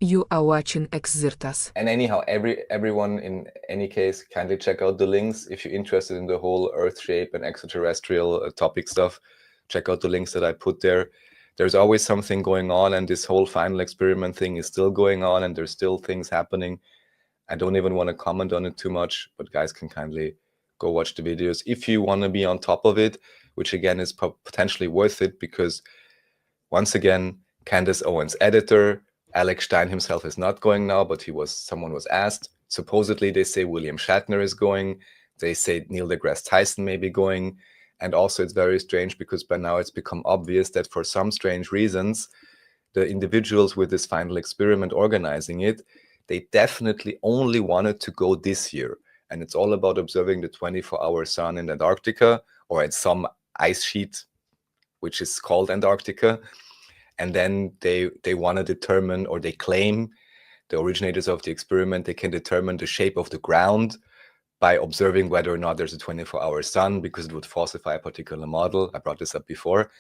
You are watching Xirtus. And anyhow, everyone in any case, kindly check out the links if you're interested in the whole Earth shape and extraterrestrial topic stuff. Check out the links that I put there. There's always something going on, and this whole final experiment thing is still going on, and there's still things happening. I don't even want to comment on it too much, but guys can kindly go watch the videos if you want to be on top of it, which again is potentially worth it because once again, Candace Owens' editor, Alex Stein himself is not going now, but someone was asked. Supposedly, they say William Shatner is going. They say Neil deGrasse Tyson may be going. And also, it's very strange because by now it's become obvious that for some strange reasons, the individuals with this final experiment organizing it, they definitely only wanted to go this year. And it's all about observing the 24-hour sun in Antarctica or at some ice sheet, which is called Antarctica. And then they want to determine, or they claim, the originators of the experiment, they can determine the shape of the ground by observing whether or not there's a 24-hour sun, because it would falsify a particular model. I brought this up before.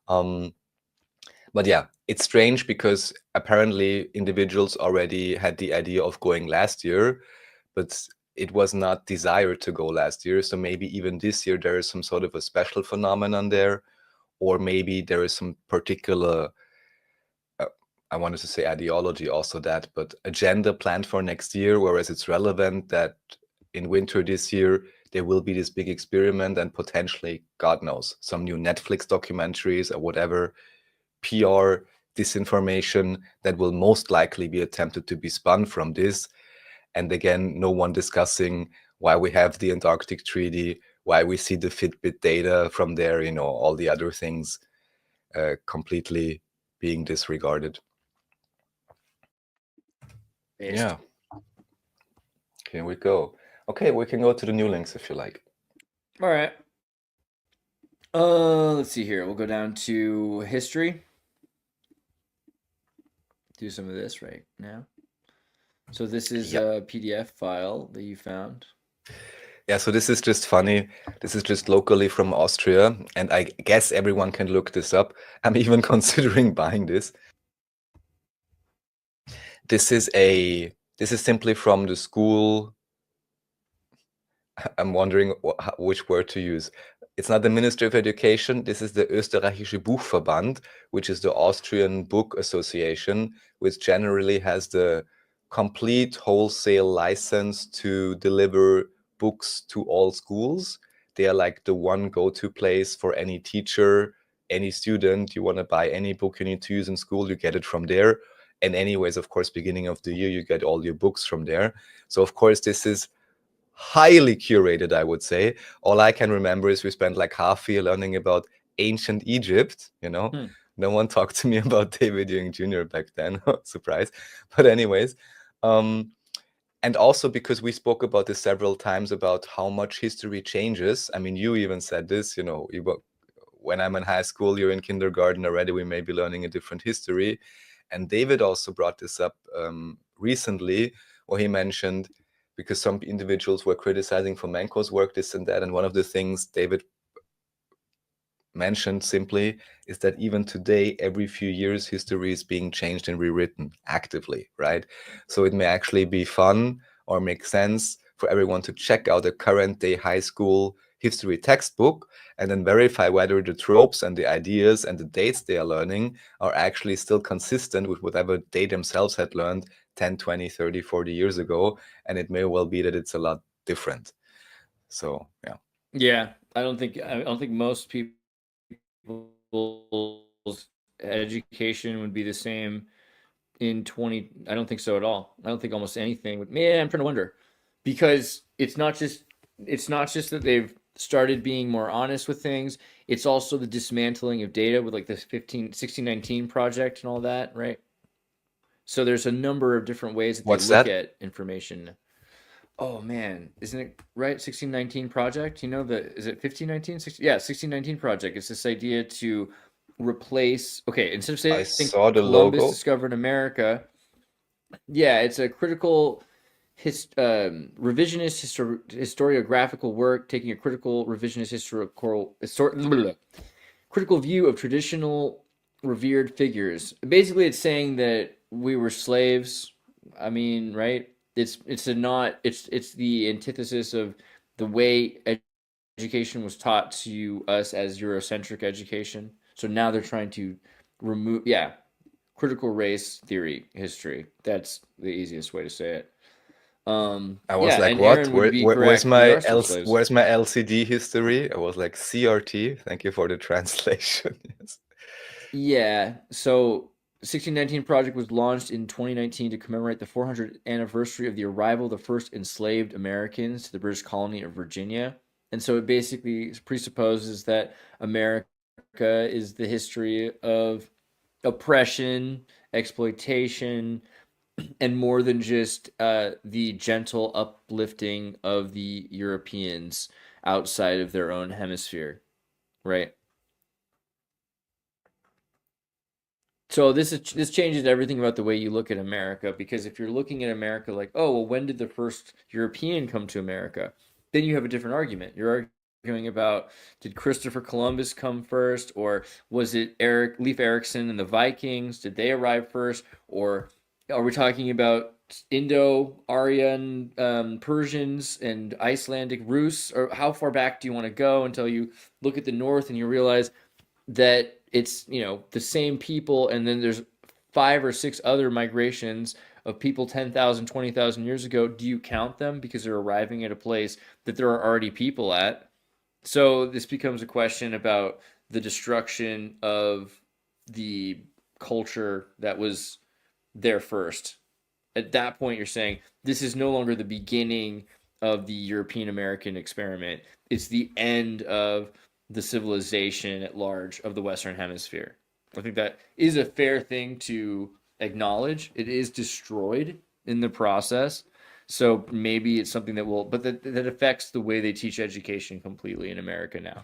But yeah, it's strange because apparently individuals already had the idea of going last year, but it was not desired to go last year. So maybe even this year there is some sort of a special phenomenon there, or maybe there is some particular I wanted to say ideology also that, but agenda planned for next year, whereas it's relevant that in winter this year, there will be this big experiment and potentially, God knows, some new Netflix documentaries or whatever, PR disinformation that will most likely be attempted to be spun from this. And again, no one discussing why we have the Antarctic Treaty, why we see the Fitbit data from there, all the other things completely being disregarded. Based. Yeah. Here we go. Okay, we can go to the new links if you like. All right. Let's see here. We'll go down to history. Do some of this right now. So this is a PDF file that you found. Yeah, so this is just funny. This is just locally from Austria, and I guess everyone can look this up. I'm even considering buying this. This is simply from the school. I'm wondering which word to use. It's not the Ministry of Education. This is the Österreichische Buchverband, which is the Austrian Book Association, which generally has the complete wholesale license to deliver books to all schools. They are like the one go-to place for any teacher, any student. You want to buy any book you need to use in school, you get it from there. And anyways, of course, beginning of the year, you get all your books from there. So of course, this is highly curated, I would say. All I can remember is we spent like half a year learning about ancient Egypt, No one talked to me about David Ewing Jr. back then. Surprise. But anyways, and also because we spoke about this several times about how much history changes. I mean, you even said this, when I'm in high school, you're in kindergarten already, we may be learning a different history. And David also brought this up recently, where he mentioned, because some individuals were criticizing Fomenko's work, this and that. And one of the things David mentioned simply is that even today, every few years, history is being changed and rewritten actively, right? So it may actually be fun or make sense for everyone to check out a current day high school history textbook and then verify whether the tropes and the ideas and the dates they are learning are actually still consistent with whatever they themselves had learned 10, 20, 30, 40 years ago. And it may well be that it's a lot different. So, yeah. Yeah, I don't think most people's education would be the same in 20. I don't think so at all. I don't think almost anything would. Man, I'm trying to wonder, because it's not just that they've started being more honest with things. It's also the dismantling of data with like this 1619 project and all that, right? So there's a number of different ways that they look at information. Oh man, isn't it right? 1619 project. Is it 1519? Yeah, 1619 project. It's this idea to replace. Okay, instead of saying Columbus discovered America, yeah, it's a critical revisionist historiographical work, taking a critical revisionist critical view of traditional revered figures. Basically, it's saying that we were slaves. I mean, right? It's a not it's the antithesis of the way education was taught to us as Eurocentric education. So now they're trying to remove, yeah, critical race theory history. That's the easiest way to say it. I was Yeah, like, and what? Aaron would be Where's correct. We my are still slaves. where's my LCD history? I was like, CRT. Thank you for the translation. Yes. Yeah. So 1619 project was launched in 2019 to commemorate the 400th anniversary of the arrival of the first enslaved Americans to the British colony of Virginia. And so it basically presupposes that America is the history of oppression, exploitation, and more than just the gentle uplifting of the Europeans outside of their own hemisphere, right? So this changes everything about the way you look at America, because if you're looking at America like, oh, well, when did the first European come to America? Then you have a different argument. You're arguing about, did Christopher Columbus come first, or was it Eric Leif Erikson and the Vikings? Did they arrive first, or are we talking about Indo-Aryan Persians and Icelandic Rus? Or how far back do you want to go until you look at the north and you realize that it's, the same people, and then there's 5 or 6 other migrations of people 10,000, 20,000 years ago. Do you count them because they're arriving at a place that there are already people at? So this becomes a question about the destruction of the culture that was there first. At that point, you're saying this is no longer the beginning of the European American experiment. It's the end of the civilization at large of the Western Hemisphere. I think that is a fair thing to acknowledge. It is destroyed in the process. So maybe it's something that will, but that affects the way they teach education completely in America now.